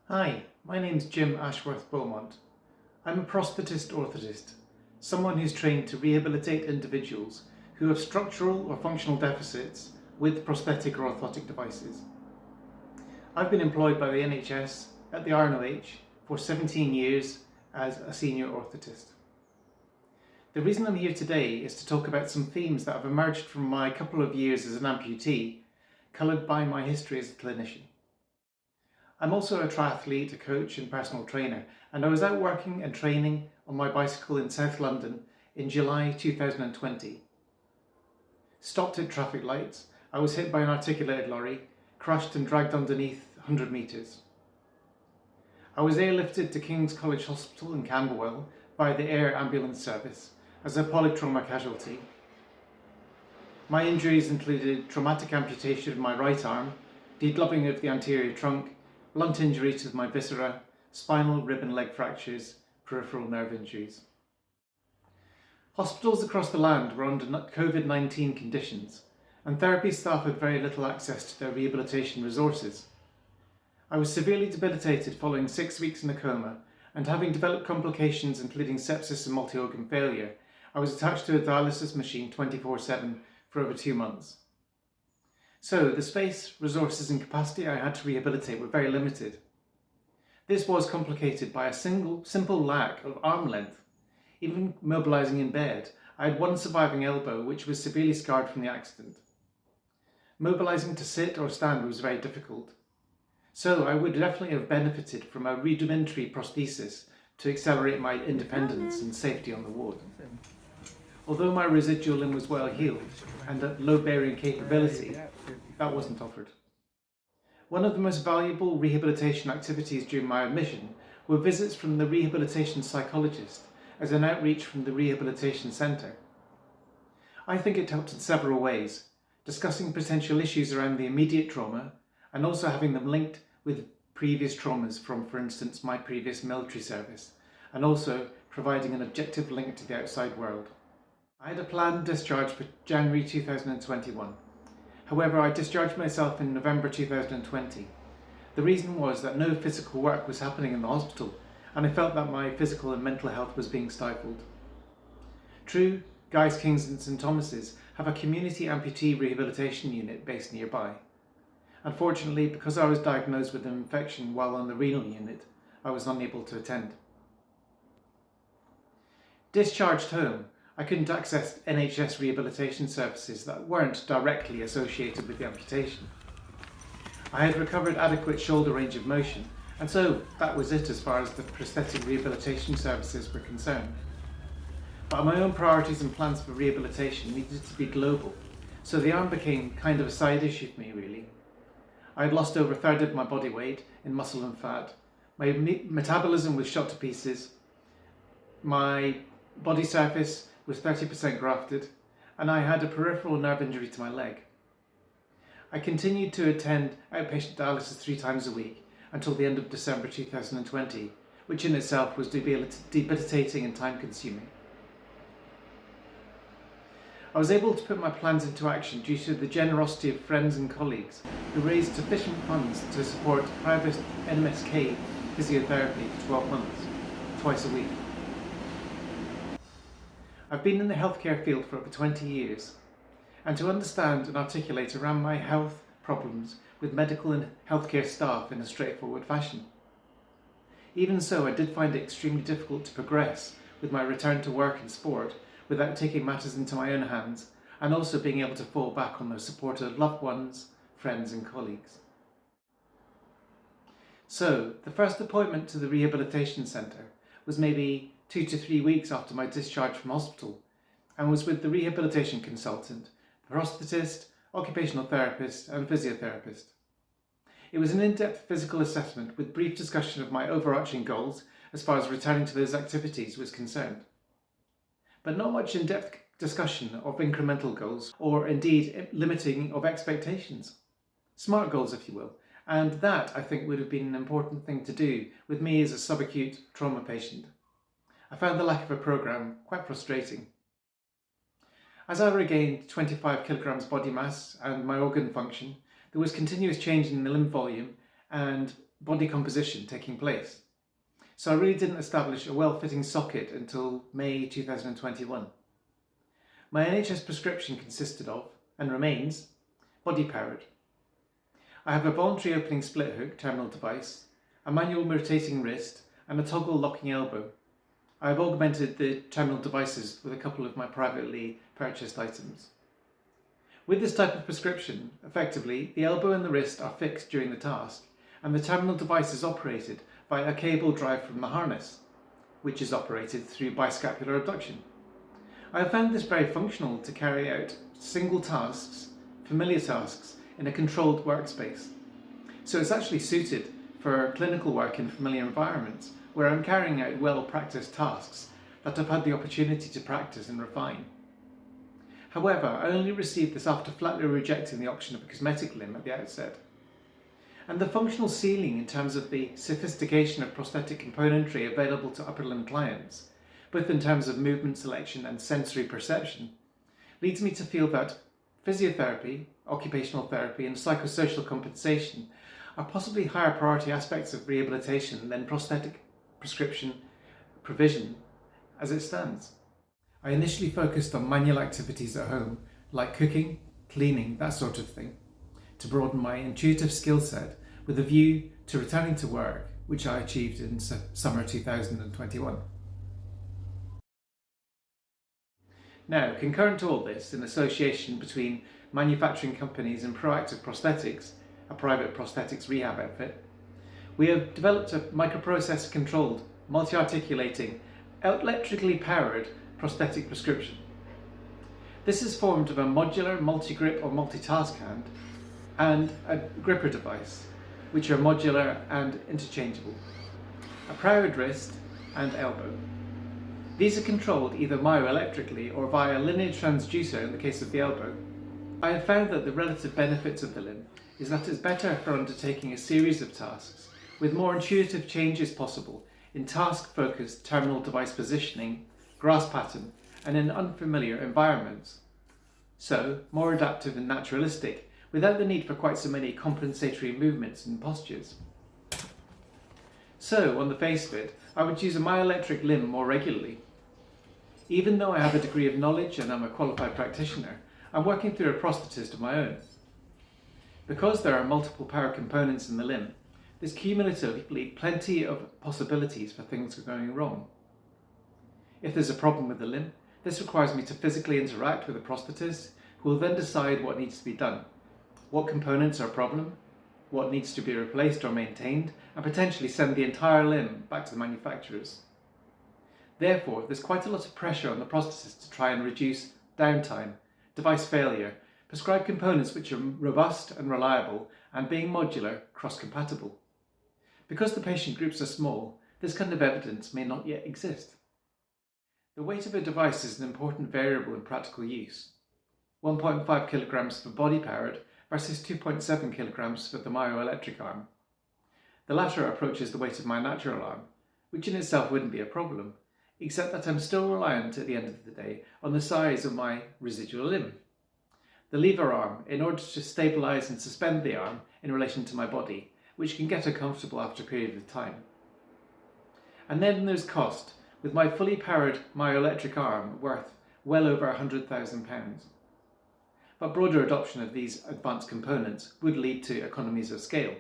Hi, my name's Jim Ashworth Beaumont. I'm a prosthetist orthotist, someone who's trained to rehabilitate individuals who have structural or functional deficits with prosthetic or orthotic devices. I've been employed by the NHS at the RNOH for 17 years as a senior orthotist. The reason I'm here today is to talk about some themes that have emerged from my couple of years as an amputee, coloured by my history as a clinician. I'm also a triathlete, a coach and personal trainer, and I was out working and training on my bicycle in South London in July 2020. Stopped at traffic lights, I was hit by an articulated lorry, crushed and dragged underneath 100 metres. I was airlifted to King's College Hospital in Camberwell by the air ambulance service as a polytrauma casualty. My injuries included traumatic amputation of my right arm, degloving of the anterior trunk, blunt injury to my viscera, spinal, rib and leg fractures, peripheral nerve injuries. Hospitals across the land were under COVID-19 conditions, and therapy staff had very little access to their rehabilitation resources. I was severely debilitated following 6 weeks in a coma, and having developed complications including sepsis and multi-organ failure, I was attached to a dialysis machine 24/7 for over 2 months. So the space, resources and capacity I had to rehabilitate were very limited. This was complicated by a simple lack of arm length. Even mobilising in bed, I had one surviving elbow which was severely scarred from the accident. Mobilising to sit or stand was very difficult. So I would definitely have benefited from a rudimentary prosthesis to accelerate my independence and safety on the ward. Although my residual limb was well healed and at low bearing capability, that wasn't offered. One of the most valuable rehabilitation activities during my admission were visits from the rehabilitation psychologist as an outreach from the rehabilitation centre. I think it helped in several ways, discussing potential issues around the immediate trauma and also having them linked with previous traumas from, for instance, my previous military service, and also providing an objective link to the outside world. I had a planned discharge for January 2021. However, I discharged myself in November 2020. The reason was that no physical work was happening in the hospital, and I felt that my physical and mental health was being stifled. True, Guy's, King's and St Thomas's have a community amputee rehabilitation unit based nearby. Unfortunately, because I was diagnosed with an infection while on the renal unit, I was unable to attend. Discharged home, I couldn't access NHS rehabilitation services that weren't directly associated with the amputation. I had recovered adequate shoulder range of motion, and so that was it as far as the prosthetic rehabilitation services were concerned. But my own priorities and plans for rehabilitation needed to be global, so the arm became kind of a side issue for me really. I had lost over a third of my body weight in muscle and fat, my metabolism was shot to pieces, my body surface was 30% grafted, and I had a peripheral nerve injury to my leg. I continued to attend outpatient dialysis 3 times a week until the end of December 2020, which in itself was debilitating and time consuming. I was able to put my plans into action due to the generosity of friends and colleagues who raised sufficient funds to support private NMSK physiotherapy for 12 months, twice a week. I've been in the healthcare field for over 20 years, and to understand and articulate around my health problems with medical and healthcare staff in a straightforward fashion. Even so, I did find it extremely difficult to progress with my return to work and sport without taking matters into my own hands and also being able to fall back on the support of loved ones, friends and colleagues. So, the first appointment to the rehabilitation centre was maybe 2 to 3 weeks after my discharge from hospital, and was with the rehabilitation consultant, the prosthetist, occupational therapist and physiotherapist. It was an in-depth physical assessment with brief discussion of my overarching goals as far as returning to those activities was concerned. But not much in-depth discussion of incremental goals, or indeed limiting of expectations. Smart goals, if you will, and that I think would have been an important thing to do with me as a subacute trauma patient. I found the lack of a programme quite frustrating. As I regained 25 kilograms body mass and my organ function, there was continuous change in the limb volume and body composition taking place. So I really didn't establish a well-fitting socket until May 2021. My NHS prescription consisted of, and remains, body-powered. I have a voluntary opening split hook terminal device, a manual rotating wrist, and a toggle locking elbow. I have augmented the terminal devices with a couple of my privately purchased items. With this type of prescription, effectively, the elbow and the wrist are fixed during the task, and the terminal device is operated by a cable derived from the harness, which is operated through biscapular abduction. I have found this very functional to carry out single tasks, familiar tasks, in a controlled workspace. So it's actually suited for clinical work in familiar environments where I'm carrying out well-practiced tasks that I've had the opportunity to practice and refine. However, I only received this after flatly rejecting the option of a cosmetic limb at the outset. And the functional ceiling in terms of the sophistication of prosthetic componentry available to upper limb clients, both in terms of movement selection and sensory perception, leads me to feel that physiotherapy, occupational therapy and psychosocial compensation are possibly higher priority aspects of rehabilitation than prosthetic prescription provision as it stands. I initially focused on manual activities at home, like cooking, cleaning, that sort of thing, to broaden my intuitive skill set with a view to returning to work, which I achieved in summer 2021. Now, concurrent to all this, in association between manufacturing companies and Proactive Prosthetics, a private prosthetics rehab outfit, we have developed a microprocessor-controlled, multi-articulating, electrically powered prosthetic prescription. This is formed of a modular multi-grip or multitask hand and a gripper device, which are modular and interchangeable, a powered wrist and elbow. These are controlled either myoelectrically or via a linear transducer in the case of the elbow. I have found that the relative benefits of the limb is that it's better for undertaking a series of tasks with more intuitive changes possible in task-focused terminal device positioning, grasp pattern, and in unfamiliar environments. So, more adaptive and naturalistic, without the need for quite so many compensatory movements and postures. So, on the face of it, I would use a myoelectric limb more regularly. Even though I have a degree of knowledge and I'm a qualified practitioner, I'm working through a prosthetist of my own. Because there are multiple power components in the limb, there's cumulatively plenty of possibilities for things going wrong. If there's a problem with the limb, this requires me to physically interact with a prosthetist who will then decide what needs to be done, what components are a problem, what needs to be replaced or maintained, and potentially send the entire limb back to the manufacturers. Therefore, there's quite a lot of pressure on the prosthetist to try and reduce downtime, device failure, prescribe components which are robust and reliable, and being modular, cross-compatible. Because the patient groups are small, this kind of evidence may not yet exist. The weight of a device is an important variable in practical use. 1.5 kilograms for body-powered versus 2.7 kilograms for the myoelectric arm. The latter approaches the weight of my natural arm, which in itself wouldn't be a problem, except that I'm still reliant at the end of the day on the size of my residual limb. The lever arm, in order to stabilise and suspend the arm in relation to my body, which can get uncomfortable after a period of time. And then there's cost, with my fully powered myoelectric arm worth well over £100,000. But broader adoption of these advanced components would lead to economies of scale.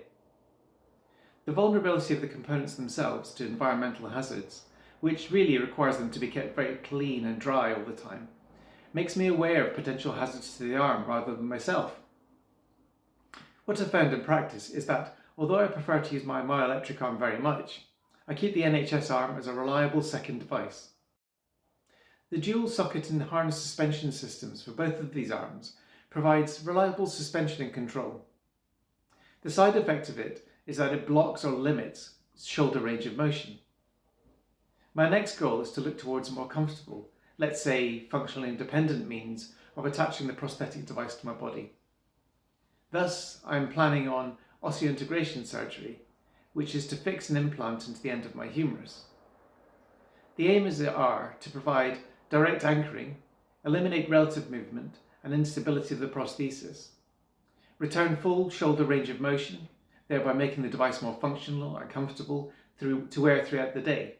The vulnerability of the components themselves to environmental hazards, which really requires them to be kept very clean and dry all the time, makes me aware of potential hazards to the arm rather than myself. What I've found in practice is that, although I prefer to use my myoelectric arm very much, I keep the NHS arm as a reliable second device. The dual socket and harness suspension systems for both of these arms provides reliable suspension and control. The side effect of it is that it blocks or limits shoulder range of motion. My next goal is to look towards a more comfortable, let's say functionally independent means of attaching the prosthetic device to my body. Thus, I'm planning on osseointegration surgery, which is to fix an implant into the end of my humerus. The aim is to provide direct anchoring, eliminate relative movement and instability of the prosthesis, return full shoulder range of motion, thereby making the device more functional and comfortable to wear throughout the day.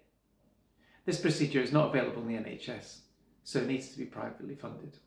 This procedure is not available in the NHS, so it needs to be privately funded.